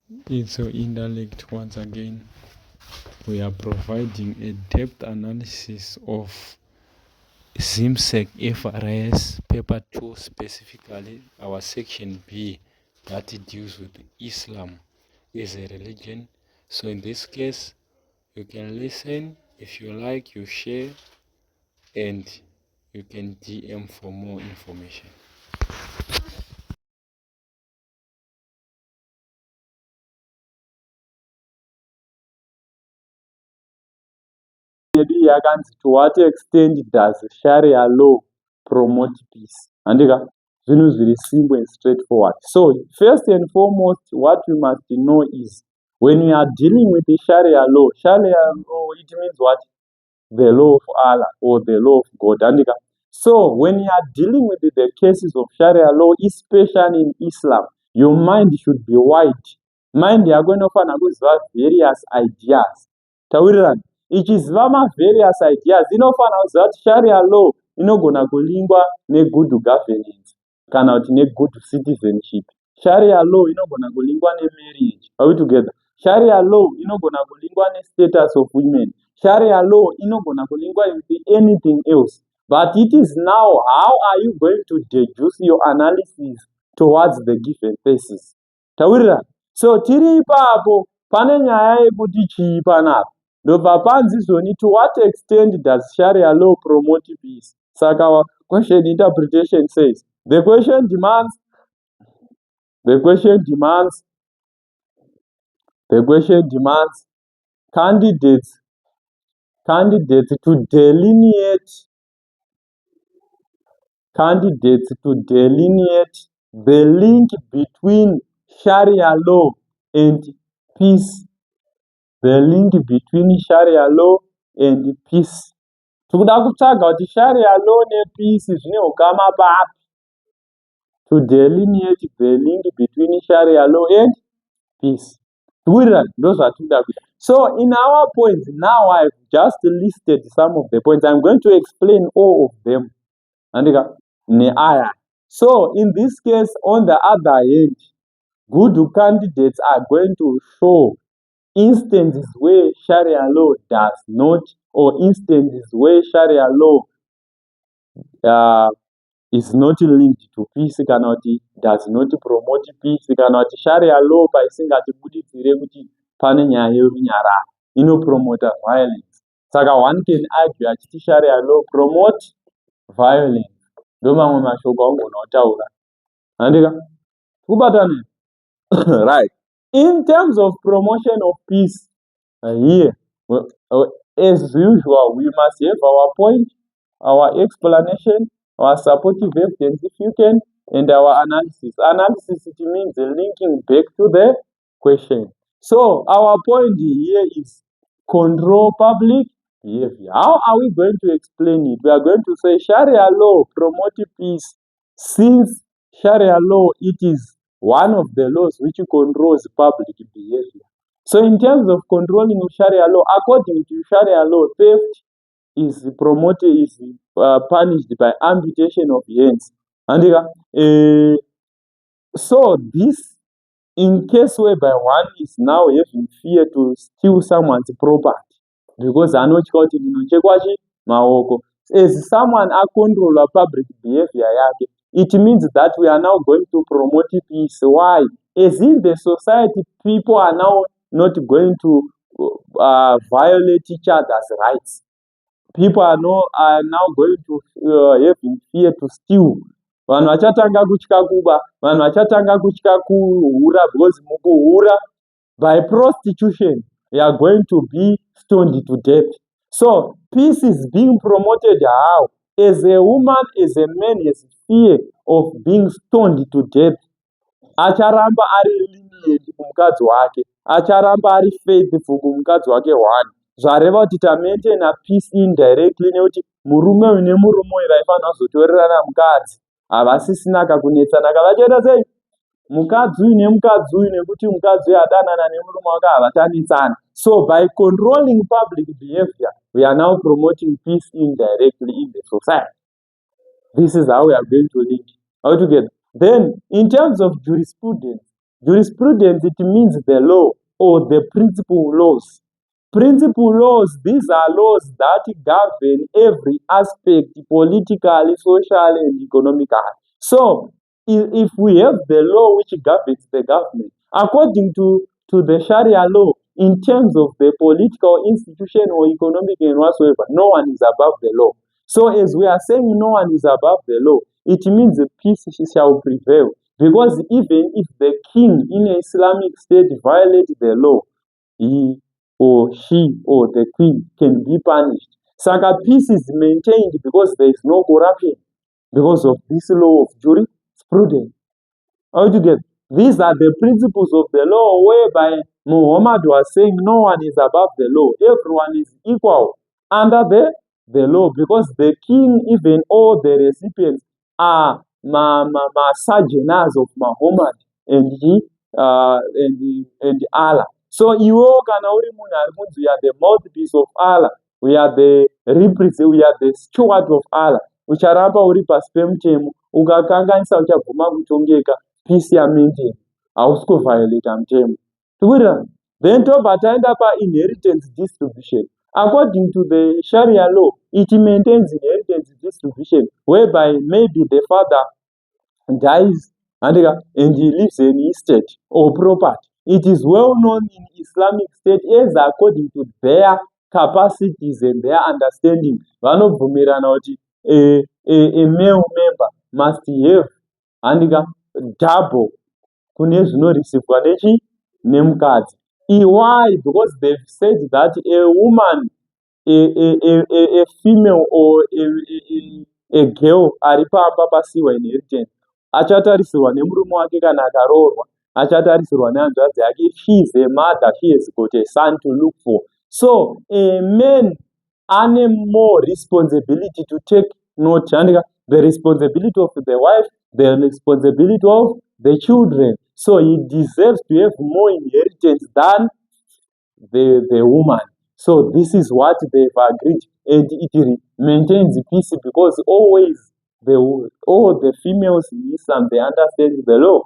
It's your intellect once again. We are providing a depth analysis of Zimsec FRS paper 2, specifically our section B that deals with Islam as a religion. So in this case, you can listen. If you like, you share, and you can DM for more information. Yakanzi, to what extent does Sharia law promote peace? Andika, zvinhu zviri simple and straightforward. So, first and foremost, what we must know is when we are dealing with the Sharia law, it means what? The law of Allah or the law of God. Andika. So, when you are dealing with the cases of Sharia law, especially in Islam, your mind should be wide. Mind yakunofana kuziva various ideas. Taurirani, ichiziva various ideas inofana kuziva kuti Sharia law inogona kulingwa negood governance kana kuti negood citizenship. Sharia law inogona kulingwa nemarriage. Are we together? Sharia law inogona kulingwa nestatus of women. Sharia law inogona kulingwa with anything else. But it is now, how are you going to deduce your analysis towards the given thesis? Tawira. So tiri ipapo pane nyaya yekuti chii panapa. Ndobva panzizoni, to what extent does Sharia law promote peace? Saka our question interpretation says the question demands candidates to delineate the link between Sharia law and peace. The link between Sharia law and peace. Tikuda kutsvaga kuti Sharia law nepeace zvine ukama papi. To delineate the link between Sharia law and peace. So in our points, now I've just listed some of the points. I'm going to explain all of them. So in this case, on the other hand, good candidates are going to show instances where Sharia law does not, or instances where Sharia law is not linked to peace, cannot, does not promote peace, cannot. Sharia law paisingatibudidzire kuti pane nyaya yerunyararo inopromota violence. Saka one can argue achiti Sharia law promote violence. Ndo mamwe mashoko aungona kutaura. Handika? Kubatana. Right. In terms of promotion of peace, here, as usual, we must have our point, our explanation, our supportive evidence, if you can, and our analysis. Analysis, it means linking back to the question. So, our point here is control public behavior. How are we going to explain it? We are going to say Sharia law promotes peace, since Sharia law, it is one of the laws which controls public behavior. So in terms of controlling Sharia law, according to Sharia law, theft is punished by amputation of hands. And so this, in case whereby one is now having fear to steal someone's property, because anotya kuti ndinochekwachi maoko, as someone control public behavior yake, it means that we are now going to promote peace. Why? As in the society, people are now not going to violate each other's rights. People are now going to have fear to steal. Vanhu vachatanga kutya kuba, vanhu vachatanga kutya kuhura, because mukuhura, by prostitution, they are going to be stoned to death. So peace is being promoted how? As a woman, as a man has fear of being stoned to death, acharamba ari lenient kumukadzi wake, acharamba ari faithful kumukadzi wake one. Zvareva kuti tamaintaina peace indirectly, nekuti murume uyu nemurume uyu vaifanira kuzotorerana mukadzi, havasisina kakunetsana, kavachaita sei? Mukadzi uyu nemukadzi uyu, nekuti mukadzi uyu adanana nemurume wake havatanetsana. So by controlling public behavior, we are now promoting peace indirectly in the society. This is how we are going to link. How to get? Then, in terms of jurisprudence, Jurisprudence, it means the law or the principal laws. Principal laws, these are laws that govern every aspect, politically, socially, and economically. So, if we have the law which governs the government, according to the Sharia law, in terms of the political institution or economic and whatsoever, no one is above the law. So, as we are saying, no one is above the law, it means the peace shall prevail. Because even if the king in an Islamic state violates the law, he or she or the queen can be punished. Saka peace is maintained because there is no corruption, because of this law of jurisprudence. Altogether, these are the principles of the law whereby Muhammad was saying no one is above the law. Everyone is equal under the law because the king, even all the recipients, are sojourners of Muhammad and and Allah. So iwo kana uri munhu ari kunzi we are the mouthpiece of Allah, we are the represent, we are the steward of Allah. Ucharamba uri pasi pemutemo, ukakanganisa uchabvuma kutongeka, peace yamaintain, hausi kuviolate mutemo. Tikuita then tobva taenda inheritance distribution. According to the Sharia law, it maintains inheritance distribution whereby maybe the father dies and he leaves an estate or property. It is well known in Islamic state as according to their capacities and their understanding. Vanobvumirana kuti a male member must have double kune zvinorisivwa nemukadzi. Why? Because they've said that a woman, a female or a girl ari pamba pasiwa inheritance achatarisirwa nemurume wake kana akaroorwa, achatarisirwa nehanzvadzi yake. If she is a mother, she has got a son to look for. So a man ane more responsibility to take note, the responsibility of the wife, the responsibility of the children. So he deserves to have more inheritance than the woman. So this is what they've agreed, and it maintains peace because always all the females in Islam, they understand the law.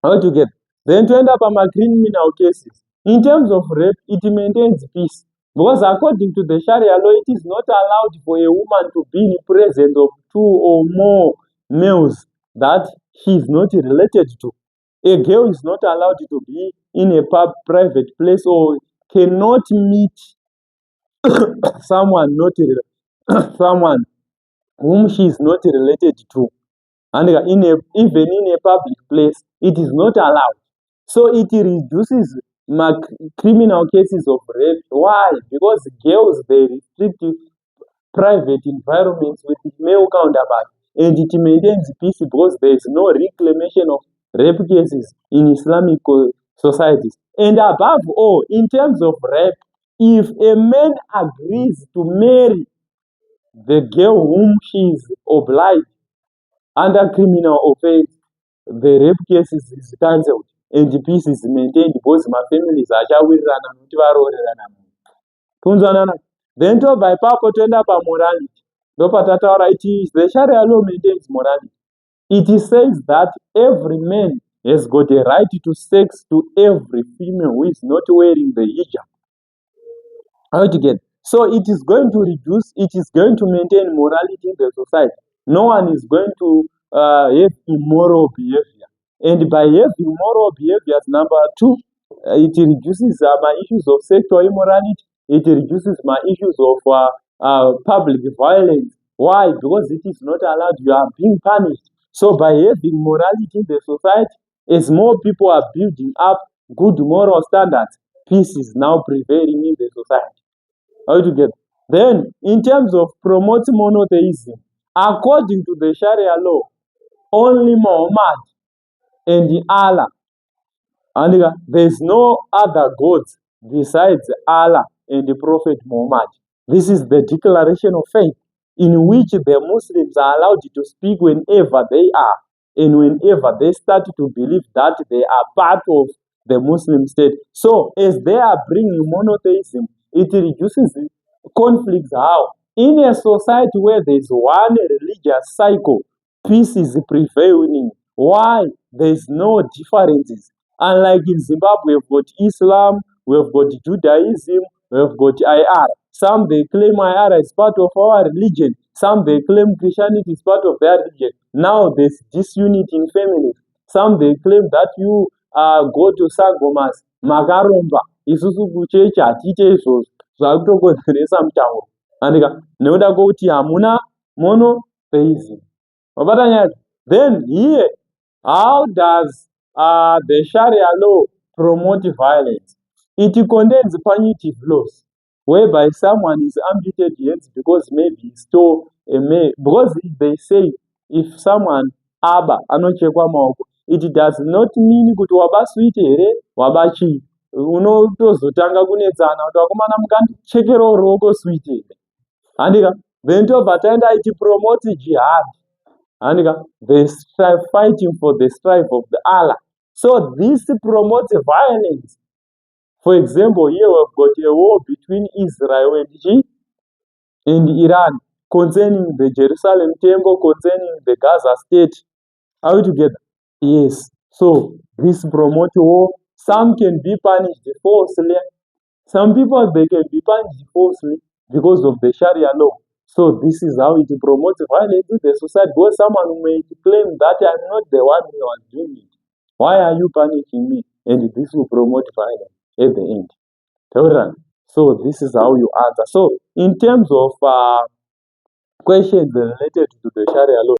How to get? Then to end up criminal cases. In terms of rape, it maintains peace. Because according to the Sharia law, it is not allowed for a woman to be in the presence of two or more males that she is not related to. A girl is not allowed to be in a private place or cannot meet someone someone whom she is not related to. And even in a public place, it is not allowed. So it reduces criminal cases of rape. Why? Because girls, they restrict private environments with male counterparts, and it maintains peace because there is no reclamation of rape cases in Islamic societies. And above all, in terms of rape, if a man agrees to marry the girl whom she is obliged under criminal offense, the rape cases is cancelled and the peace is maintained because my families achawirirana nokuti varoorerana. Kunzwanana. Then tobva ipapo toenda pamorality. Ndopatataura the Sharia law maintains morality. It says that every man has got a right to sex to every female who is not wearing the hijab. How to get? So it is going to reduce, it is going to maintain morality in the society. No one is going to have immoral behavior. And by having moral behaviors, number two, it reduces my issues of sexual immorality. It reduces my issues of public violence. Why? Because it is not allowed. You are being punished. So by having morality in the society, as more people are building up good moral standards, peace is now prevailing in the society. Altogether. Then, in terms of promoting monotheism, according to the Sharia law, only Muhammad and Allah, and there is no other gods besides Allah and the Prophet Muhammad. This is the declaration of faith in which the Muslims are allowed to speak whenever they are and whenever they start to believe that they are part of the Muslim state. So, as they are bringing monotheism, it reduces conflicts. How? In a society where there is one religious cycle, peace is prevailing. Why? There's no differences. Unlike in Zimbabwe, we've got Islam, we've got Judaism, we've got IR. Some they claim IR as part of our religion. Some they claim Christianity is part of their religion. Now there's disunity in families. Some they claim that you go to Sagomas, Magaromba, isusu kuchechi hatiite izvozvo zvakutokonzeresa mutauro. Andika nekuda kwokuti hamuna monotheism. Wabata nyaya. Then here, how does the Sharia law promote violence? It contains punitive laws whereby someone is amputated hands because maybe he stole a mail. Because they say if someone anochekwa maoko, it does not mean kuti wabaswite here wabachi unotozotanga kunetsana kuti vakomana mukandichekerawo ruoko swite here. Handika then tobva taenda iti promote jihad. Handika they fighting for the strife of the Allah. So this promotes violence. For example, here we've got a war between Israel and Iran concerning the Jerusalem temple, concerning the Gaza state. Are we together? Yes. So this promotes war. Some can be punished falsely. Some people they can be punished falsely because of the Sharia law. So this is how it promotes violence in the society. Because someone may claim that I'm not the one who was doing it. Why are you punishing me? And this will promote violence at the end. So this is how you answer. So in terms of questions related to the Sharia law,